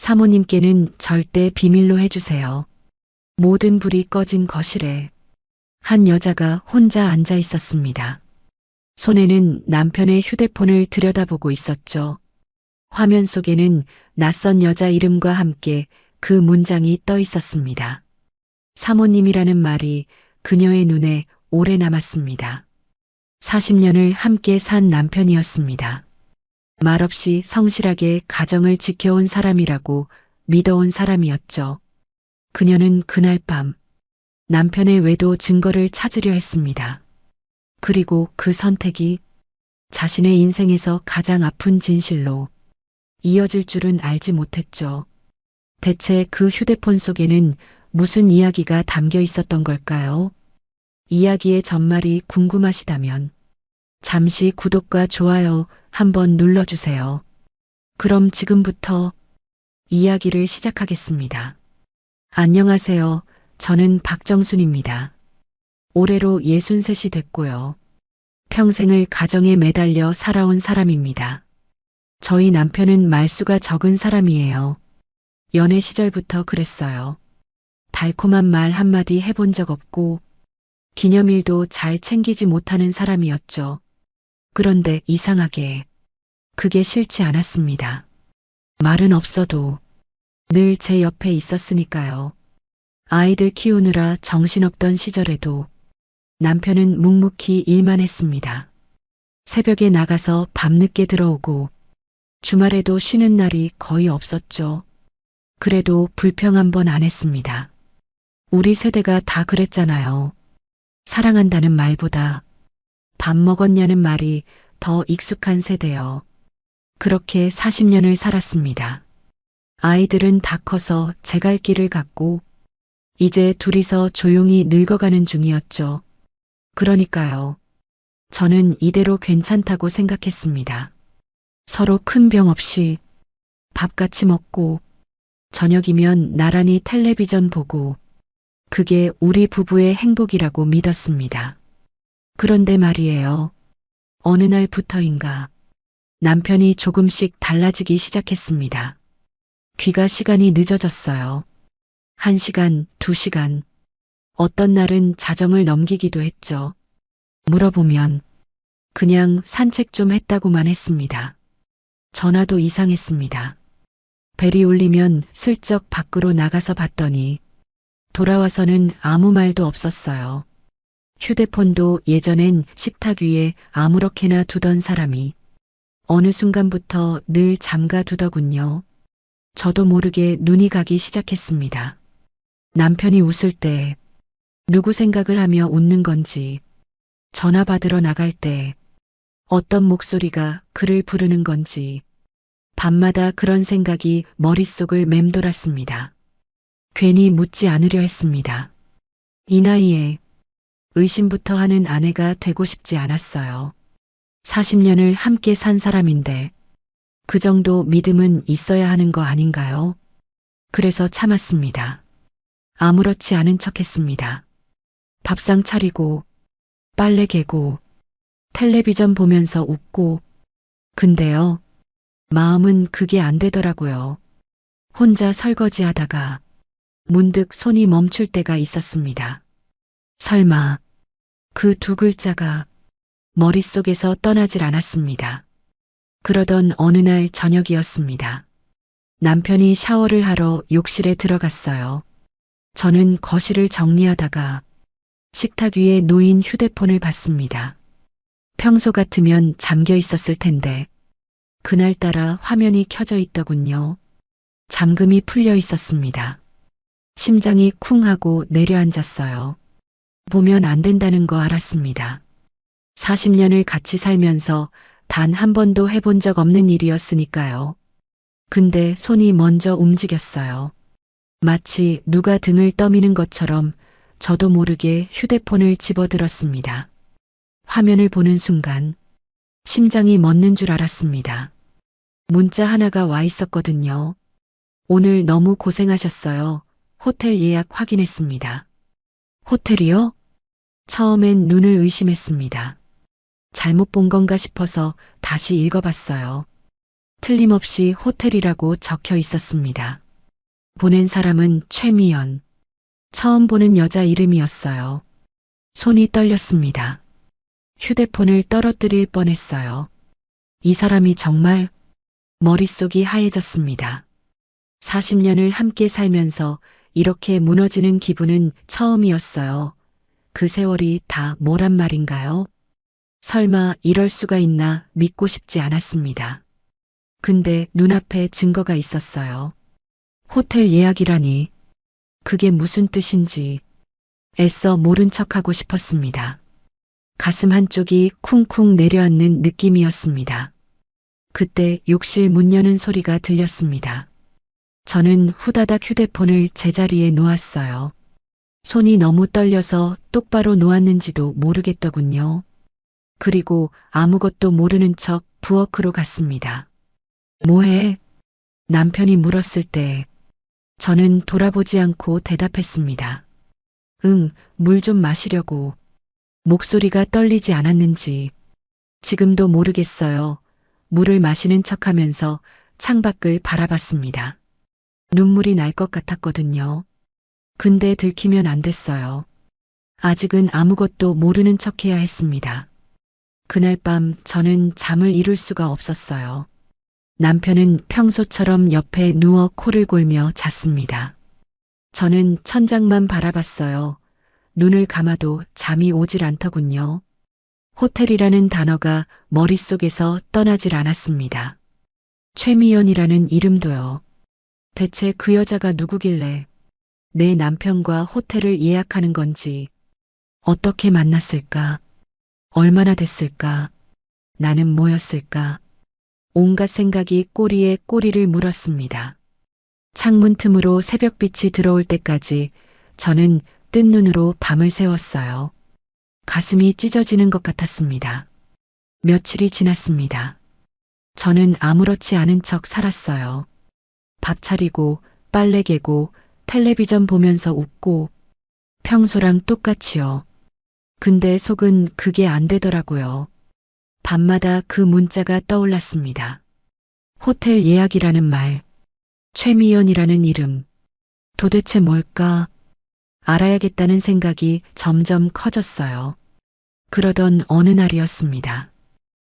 사모님께는 절대 비밀로 해주세요. 모든 불이 꺼진 거실에 한 여자가 혼자 앉아 있었습니다. 손에는 남편의 휴대폰을 들여다보고 있었죠. 화면 속에는 낯선 여자 이름과 함께 그 문장이 떠 있었습니다. 사모님이라는 말이 그녀의 눈에 오래 남았습니다. 40년을 함께 산 남편이었습니다. 말없이 성실하게 가정을 지켜온 사람이라고 믿어온 사람이었죠. 그녀는 그날 밤 남편의 외도 증거를 찾으려 했습니다. 그리고 그 선택이 자신의 인생에서 가장 아픈 진실로 이어질 줄은 알지 못했죠. 대체 그 휴대폰 속에는 무슨 이야기가 담겨 있었던 걸까요? 이야기의 전말이 궁금하시다면 잠시 구독과 좋아요 한번 눌러주세요. 그럼 지금부터 이야기를 시작하겠습니다. 안녕하세요. 저는 박정순입니다. 올해로 63이 됐고요. 평생을 가정에 매달려 살아온 사람입니다. 저희 남편은 말수가 적은 사람이에요. 연애 시절부터 그랬어요. 달콤한 말 한마디 해본 적 없고 기념일도 잘 챙기지 못하는 사람이었죠. 그런데 이상하게 그게 싫지 않았습니다. 말은 없어도 늘 제 옆에 있었으니까요. 아이들 키우느라 정신없던 시절에도 남편은 묵묵히 일만 했습니다. 새벽에 나가서 밤늦게 들어오고 주말에도 쉬는 날이 거의 없었죠. 그래도 불평 한 번 안 했습니다. 우리 세대가 다 그랬잖아요. 사랑한다는 말보다 밥 먹었냐는 말이 더 익숙한 세대요. 그렇게 40년을 살았습니다. 아이들은 다 커서 제 갈 길을 갔고 이제 둘이서 조용히 늙어가는 중이었죠. 그러니까요. 저는 이대로 괜찮다고 생각했습니다. 서로 큰 병 없이 밥 같이 먹고 저녁이면 나란히 텔레비전 보고 그게 우리 부부의 행복이라고 믿었습니다. 그런데 말이에요. 어느 날부터인가 남편이 조금씩 달라지기 시작했습니다. 귀가 시간이 늦어졌어요. 1시간, 2시간. 어떤 날은 자정을 넘기기도 했죠. 물어보면 그냥 산책 좀 했다고만 했습니다. 전화도 이상했습니다. 벨이 울리면 슬쩍 밖으로 나가서 봤더니 돌아와서는 아무 말도 없었어요. 휴대폰도 예전엔 식탁 위에 아무렇게나 두던 사람이 어느 순간부터 늘 잠가 두더군요. 저도 모르게 눈이 가기 시작했습니다. 남편이 웃을 때 누구 생각을 하며 웃는 건지, 전화 받으러 나갈 때 어떤 목소리가 그를 부르는 건지 밤마다 그런 생각이 머릿속을 맴돌았습니다. 괜히 묻지 않으려 했습니다. 이 나이에 의심부터 하는 아내가 되고 싶지 않았어요. 40년을 함께 산 사람인데 그 정도 믿음은 있어야 하는 거 아닌가요? 그래서 참았습니다. 아무렇지 않은 척 했습니다. 밥상 차리고 빨래 개고 텔레비전 보면서 웃고 근데요. 마음은 그게 안 되더라고요. 혼자 설거지 하다가 문득 손이 멈출 때가 있었습니다. 설마 그 두 글자가 머릿속에서 떠나질 않았습니다. 그러던 어느 날 저녁이었습니다. 남편이 샤워를 하러 욕실에 들어갔어요. 저는 거실을 정리하다가 식탁 위에 놓인 휴대폰을 봤습니다. 평소 같으면 잠겨 있었을 텐데 그날따라 화면이 켜져 있더군요. 잠금이 풀려 있었습니다. 심장이 쿵 하고 내려앉았어요. 보면 안 된다는 거 알았습니다. 40년을 같이 살면서 단 한 번도 해본 적 없는 일이었으니까요. 근데 손이 먼저 움직였어요. 마치 누가 등을 떠미는 것처럼 저도 모르게 휴대폰을 집어들었습니다. 화면을 보는 순간 심장이 멎는 줄 알았습니다. 문자 하나가 와 있었거든요. 오늘 너무 고생하셨어요. 호텔 예약 확인했습니다. 호텔이요? 처음엔 눈을 의심했습니다. 잘못 본 건가 싶어서 다시 읽어봤어요. 틀림없이 호텔이라고 적혀 있었습니다. 보낸 사람은 최미연. 처음 보는 여자 이름이었어요. 손이 떨렸습니다. 휴대폰을 떨어뜨릴 뻔했어요. 이 사람이 정말 머릿속이 하얘졌습니다. 40년을 함께 살면서 이렇게 무너지는 기분은 처음이었어요. 그 세월이 다 뭐란 말인가요? 설마 이럴 수가 있나 믿고 싶지 않았습니다. 근데 눈앞에 증거가 있었어요. 호텔 예약이라니. 그게 무슨 뜻인지 애써 모른 척하고 싶었습니다. 가슴 한쪽이 쿵쿵 내려앉는 느낌이었습니다. 그때 욕실 문 여는 소리가 들렸습니다. 저는 후다닥 휴대폰을 제자리에 놓았어요. 손이 너무 떨려서 똑바로 놓았는지도 모르겠더군요. 그리고 아무것도 모르는 척 부엌으로 갔습니다. 뭐해? 남편이 물었을 때 저는 돌아보지 않고 대답했습니다. 응, 물 좀 마시려고. 목소리가 떨리지 않았는지 지금도 모르겠어요. 물을 마시는 척하면서 창밖을 바라봤습니다. 눈물이 날 것 같았거든요. 근데 들키면 안 됐어요. 아직은 아무것도 모르는 척해야 했습니다. 그날 밤 저는 잠을 이룰 수가 없었어요. 남편은 평소처럼 옆에 누워 코를 골며 잤습니다. 저는 천장만 바라봤어요. 눈을 감아도 잠이 오질 않더군요. 호텔이라는 단어가 머릿속에서 떠나질 않았습니다. 최미연이라는 이름도요. 대체 그 여자가 누구길래 내 남편과 호텔을 예약하는 건지, 어떻게 만났을까? 얼마나 됐을까? 나는 뭐였을까? 온갖 생각이 꼬리에 꼬리를 물었습니다. 창문 틈으로 새벽빛이 들어올 때까지 저는 뜬 눈으로 밤을 새웠어요. 가슴이 찢어지는 것 같았습니다. 며칠이 지났습니다. 저는 아무렇지 않은 척 살았어요. 밥 차리고 빨래 개고 텔레비전 보면서 웃고 평소랑 똑같이요. 근데 속은 그게 안 되더라고요. 밤마다 그 문자가 떠올랐습니다. 호텔 예약이라는 말, 최미연이라는 이름, 도대체 뭘까? 알아야겠다는 생각이 점점 커졌어요. 그러던 어느 날이었습니다.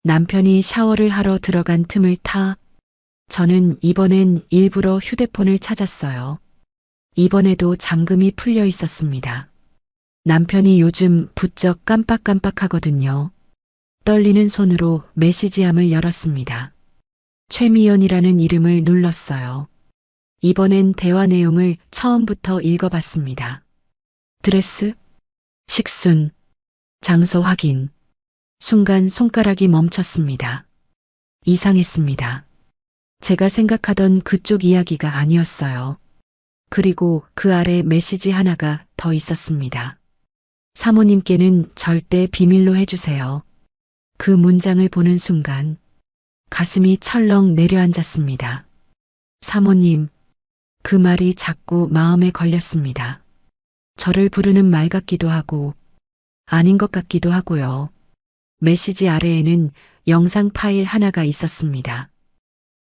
남편이 샤워를 하러 들어간 틈을 타 저는 이번엔 일부러 휴대폰을 찾았어요. 이번에도 잠금이 풀려 있었습니다. 남편이 요즘 부쩍 깜빡깜빡하거든요. 떨리는 손으로 메시지함을 열었습니다. 최미연이라는 이름을 눌렀어요. 이번엔 대화 내용을 처음부터 읽어봤습니다. 드레스, 식순, 장소 확인. 순간 손가락이 멈췄습니다. 이상했습니다. 제가 생각하던 그쪽 이야기가 아니었어요. 그리고 그 아래 메시지 하나가 더 있었습니다. 사모님께는 절대 비밀로 해주세요. 그 문장을 보는 순간 가슴이 철렁 내려앉았습니다. 사모님, 그 말이 자꾸 마음에 걸렸습니다. 저를 부르는 말 같기도 하고 아닌 것 같기도 하고요. 메시지 아래에는 영상 파일 하나가 있었습니다.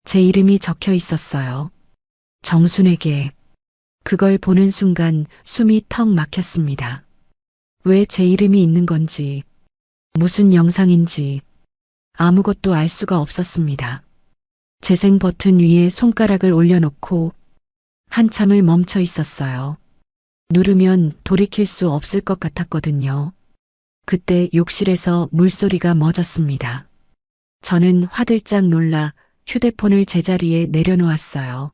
제 이름이 적혀 있었어요. 정순에게. 그걸 보는 순간 숨이 턱 막혔습니다. 왜 제 이름이 있는 건지, 무슨 영상인지 아무것도 알 수가 없었습니다. 재생 버튼 위에 손가락을 올려놓고 한참을 멈춰 있었어요. 누르면 돌이킬 수 없을 것 같았거든요. 그때 욕실에서 물소리가 멎었습니다. 저는 화들짝 놀라 휴대폰을 제자리에 내려놓았어요.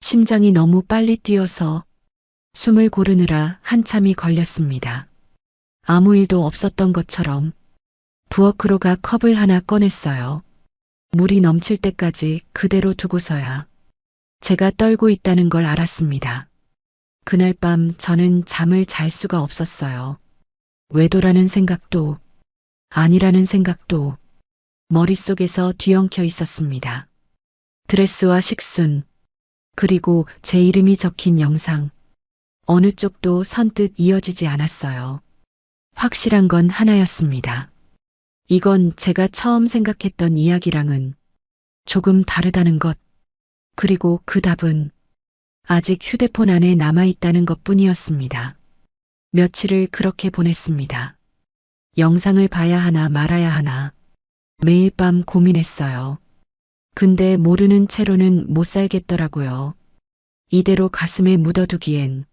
심장이 너무 빨리 뛰어서 숨을 고르느라 한참이 걸렸습니다. 아무 일도 없었던 것처럼 부엌으로 가 컵을 하나 꺼냈어요. 물이 넘칠 때까지 그대로 두고서야 제가 떨고 있다는 걸 알았습니다. 그날 밤 저는 잠을 잘 수가 없었어요. 외도라는 생각도 아니라는 생각도 머릿속에서 뒤엉켜 있었습니다. 드레스와 식순, 그리고 제 이름이 적힌 영상, 어느 쪽도 선뜻 이어지지 않았어요. 확실한 건 하나였습니다. 이건 제가 처음 생각했던 이야기랑은 조금 다르다는 것. 그리고 그 답은 아직 휴대폰 안에 남아있다는 것 뿐이었습니다. 며칠을 그렇게 보냈습니다. 영상을 봐야 하나 말아야 하나. 매일 밤 고민했어요. 근데 모르는 채로는 못 살겠더라고요. 이대로 가슴에 묻어두기엔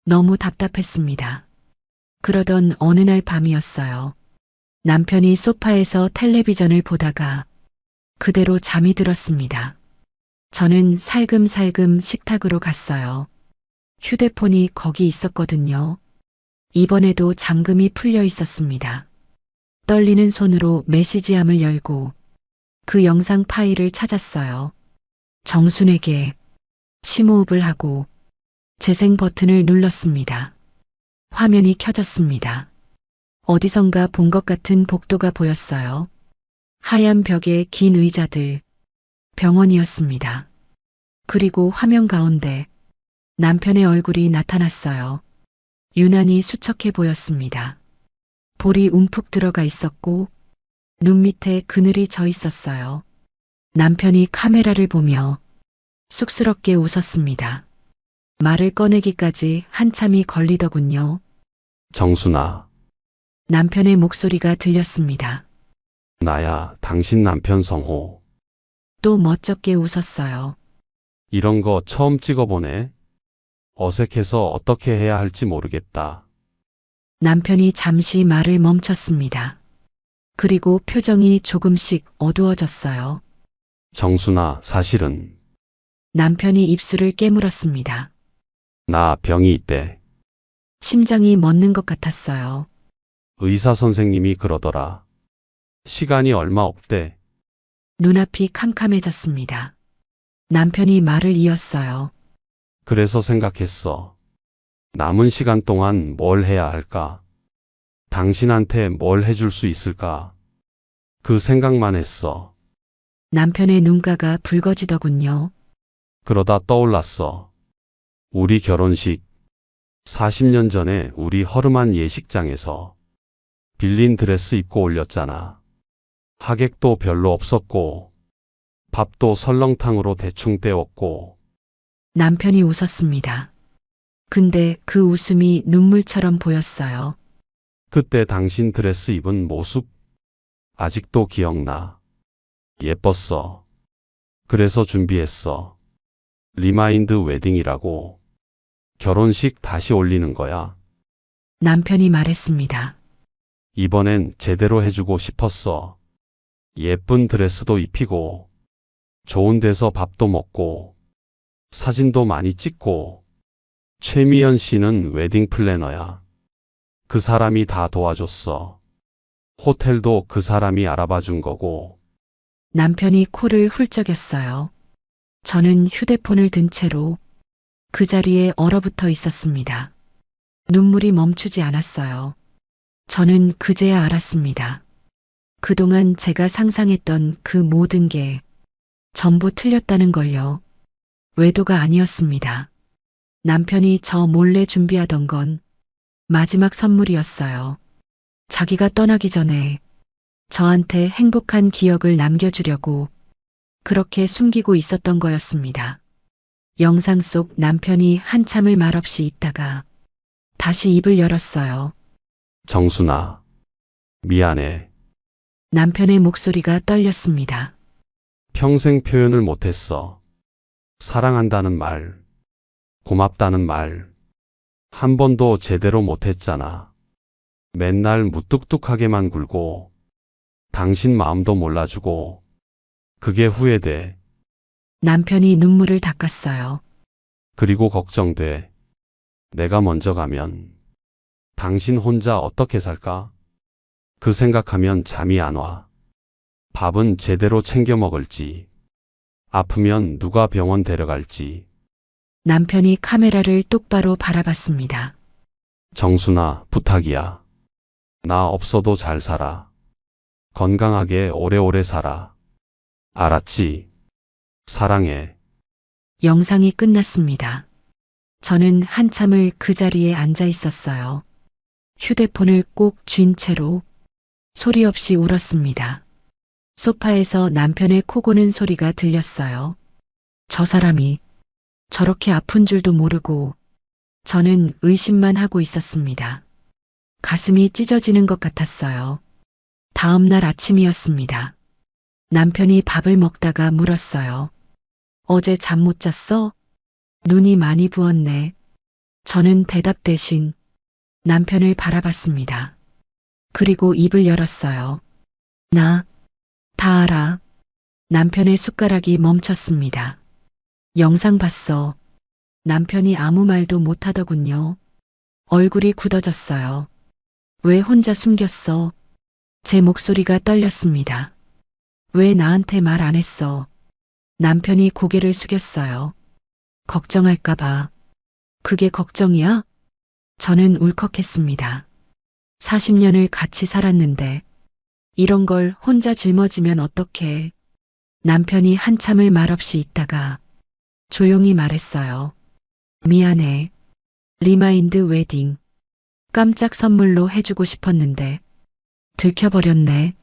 너무 답답했습니다. 그러던 어느 날 밤이었어요. 남편이 소파에서 텔레비전을 보다가 그대로 잠이 들었습니다. 저는 살금살금 식탁으로 갔어요. 휴대폰이 거기 있었거든요. 이번에도 잠금이 풀려 있었습니다. 떨리는 손으로 메시지함을 열고 그 영상 파일을 찾았어요. 정순에게 심호흡을 하고 재생 버튼을 눌렀습니다. 화면이 켜졌습니다. 어디선가 본 것 같은 복도가 보였어요. 하얀 벽에 긴 의자들, 병원이었습니다. 그리고 화면 가운데 남편의 얼굴이 나타났어요. 유난히 수척해 보였습니다. 볼이 움푹 들어가 있었고 눈 밑에 그늘이 져 있었어요. 남편이 카메라를 보며 쑥스럽게 웃었습니다. 말을 꺼내기까지 한참이 걸리더군요. 정순아, 남편의 목소리가 들렸습니다. 나야 당신 남편 성호. 또 멋쩍게 웃었어요. 이런 거 처음 찍어보네. 어색해서 어떻게 해야 할지 모르겠다. 남편이 잠시 말을 멈췄습니다. 그리고 표정이 조금씩 어두워졌어요. 정순아, 사실은 남편이 입술을 깨물었습니다. 나 병이 있대. 심장이 멎는 것 같았어요. 의사 선생님이 그러더라. 시간이 얼마 없대. 눈앞이 캄캄해졌습니다. 남편이 말을 이었어요. 그래서 생각했어. 남은 시간 동안 뭘 해야 할까? 당신한테 뭘 해줄 수 있을까? 그 생각만 했어. 남편의 눈가가 붉어지더군요. 그러다 떠올랐어. 우리 결혼식. 40년 전에 우리 허름한 예식장에서 빌린 드레스 입고 올렸잖아. 하객도 별로 없었고, 밥도 설렁탕으로 대충 때웠고, 남편이 웃었습니다. 근데 그 웃음이 눈물처럼 보였어요. 그때 당신 드레스 입은 모습, 아직도 기억나. 예뻤어. 그래서 준비했어. 리마인드 웨딩이라고. 결혼식 다시 올리는 거야. 남편이 말했습니다. 이번엔 제대로 해주고 싶었어. 예쁜 드레스도 입히고, 좋은 데서 밥도 먹고, 사진도 많이 찍고, 최미연 씨는 웨딩 플래너야. 그 사람이 다 도와줬어. 호텔도 그 사람이 알아봐 준 거고. 남편이 코를 훌쩍였어요. 저는 휴대폰을 든 채로 그 자리에 얼어붙어 있었습니다. 눈물이 멈추지 않았어요. 저는 그제야 알았습니다. 그동안 제가 상상했던 그 모든 게 전부 틀렸다는 걸요. 외도가 아니었습니다. 남편이 저 몰래 준비하던 건 마지막 선물이었어요. 자기가 떠나기 전에 저한테 행복한 기억을 남겨주려고 그렇게 숨기고 있었던 거였습니다. 영상 속 남편이 한참을 말없이 있다가 다시 입을 열었어요. 정순아, 미안해. 남편의 목소리가 떨렸습니다. 평생 표현을 못했어. 사랑한다는 말, 고맙다는 말, 한 번도 제대로 못했잖아. 맨날 무뚝뚝하게만 굴고, 당신 마음도 몰라주고, 그게 후회돼. 남편이 눈물을 닦았어요. 그리고 걱정돼. 내가 먼저 가면, 당신 혼자 어떻게 살까? 그 생각하면 잠이 안 와. 밥은 제대로 챙겨 먹을지, 아프면 누가 병원 데려갈지. 남편이 카메라를 똑바로 바라봤습니다. 정순아, 부탁이야. 나 없어도 잘 살아. 건강하게 오래오래 살아. 알았지? 사랑해. 영상이 끝났습니다. 저는 한참을 그 자리에 앉아 있었어요. 휴대폰을 꼭 쥔 채로 소리 없이 울었습니다. 소파에서 남편의 코 고는 소리가 들렸어요. 저 사람이 저렇게 아픈 줄도 모르고 저는 의심만 하고 있었습니다. 가슴이 찢어지는 것 같았어요. 다음 날 아침이었습니다. 남편이 밥을 먹다가 물었어요. 어제 잠 못 잤어? 눈이 많이 부었네. 저는 대답 대신 남편을 바라봤습니다. 그리고 입을 열었어요. 나 다 알아. 남편의 숟가락이 멈췄습니다. 영상 봤어. 남편이 아무 말도 못하더군요. 얼굴이 굳어졌어요. 왜 혼자 숨겼어? 제 목소리가 떨렸습니다. 왜 나한테 말 안 했어? 남편이 고개를 숙였어요. 걱정할까봐. 그게 걱정이야? 저는 울컥했습니다. 40년을 같이 살았는데 이런 걸 혼자 짊어지면 어떡해. 남편이 한참을 말없이 있다가 조용히 말했어요. 미안해. 리마인드 웨딩. 깜짝 선물로 해주고 싶었는데 들켜버렸네.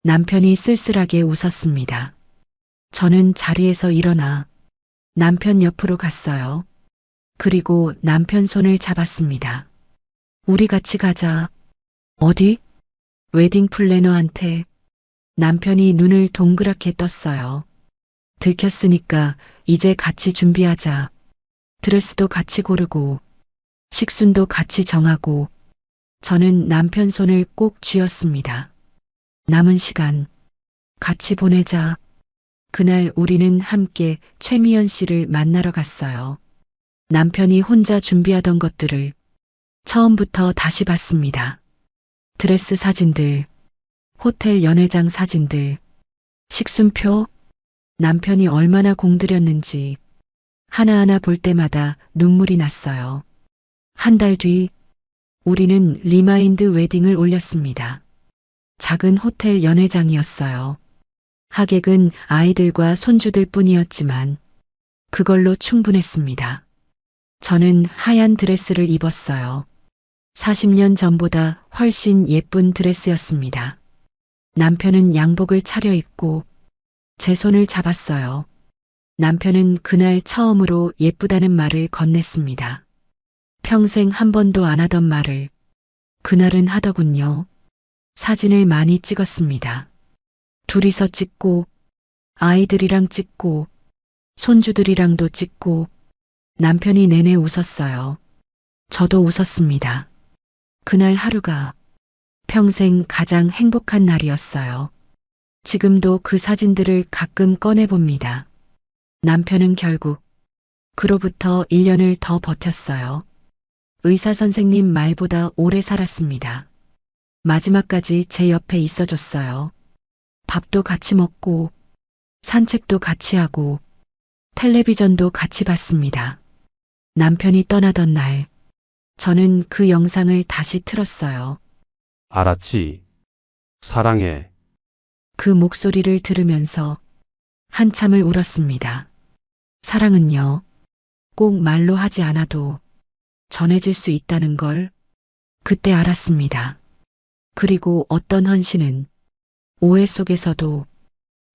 남편이 쓸쓸하게 웃었습니다. 저는 자리에서 일어나 남편 옆으로 갔어요. 그리고 남편 손을 잡았습니다. 우리 같이 가자. 어디? 웨딩 플래너한테. 남편이 눈을 동그랗게 떴어요. 들켰으니까 이제 같이 준비하자. 드레스도 같이 고르고 식순도 같이 정하고. 저는 남편 손을 꼭 쥐었습니다. 남은 시간 같이 보내자. 그날 우리는 함께 최미연 씨를 만나러 갔어요. 남편이 혼자 준비하던 것들을 처음부터 다시 봤습니다. 드레스 사진들, 호텔 연회장 사진들, 식순표, 남편이 얼마나 공들였는지 하나하나 볼 때마다 눈물이 났어요. 한 달 뒤 우리는 리마인드 웨딩을 올렸습니다. 작은 호텔 연회장이었어요. 하객은 아이들과 손주들 뿐이었지만 그걸로 충분했습니다. 저는 하얀 드레스를 입었어요. 40년 전보다 훨씬 예쁜 드레스였습니다. 남편은 양복을 차려입고 제 손을 잡았어요. 남편은 그날 처음으로 예쁘다는 말을 건넸습니다. 평생 한 번도 안 하던 말을 그날은 하더군요. 사진을 많이 찍었습니다. 둘이서 찍고 아이들이랑 찍고 손주들이랑도 찍고. 남편이 내내 웃었어요. 저도 웃었습니다. 그날 하루가 평생 가장 행복한 날이었어요. 지금도 그 사진들을 가끔 꺼내봅니다. 남편은 결국 그로부터 1년을 더 버텼어요. 의사 선생님 말보다 오래 살았습니다. 마지막까지 제 옆에 있어줬어요. 밥도 같이 먹고 산책도 같이 하고 텔레비전도 같이 봤습니다. 남편이 떠나던 날 저는 그 영상을 다시 틀었어요. 알았지. 사랑해. 그 목소리를 들으면서 한참을 울었습니다. 사랑은요, 꼭 말로 하지 않아도 전해질 수 있다는 걸 그때 알았습니다. 그리고 어떤 헌신은 오해 속에서도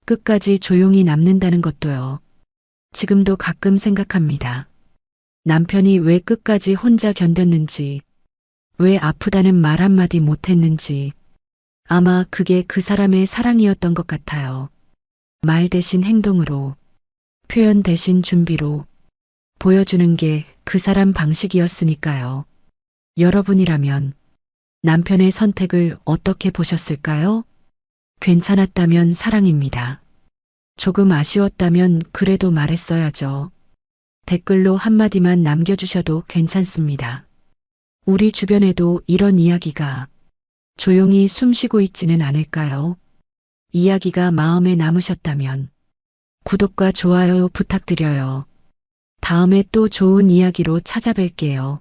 끝까지 조용히 남는다는 것도요. 지금도 가끔 생각합니다. 남편이 왜 끝까지 혼자 견뎠는지, 왜 아프다는 말 한마디 못했는지. 아마 그게 그 사람의 사랑이었던 것 같아요. 말 대신 행동으로, 표현 대신 준비로 보여주는 게 그 사람 방식이었으니까요. 여러분이라면 남편의 선택을 어떻게 보셨을까요? 괜찮았다면 사랑입니다. 조금 아쉬웠다면 그래도 말했어야죠. 댓글로 한마디만 남겨주셔도 괜찮습니다. 우리 주변에도 이런 이야기가 조용히 숨쉬고 있지는 않을까요? 이야기가 마음에 남으셨다면 구독과 좋아요 부탁드려요. 다음에 또 좋은 이야기로 찾아뵐게요.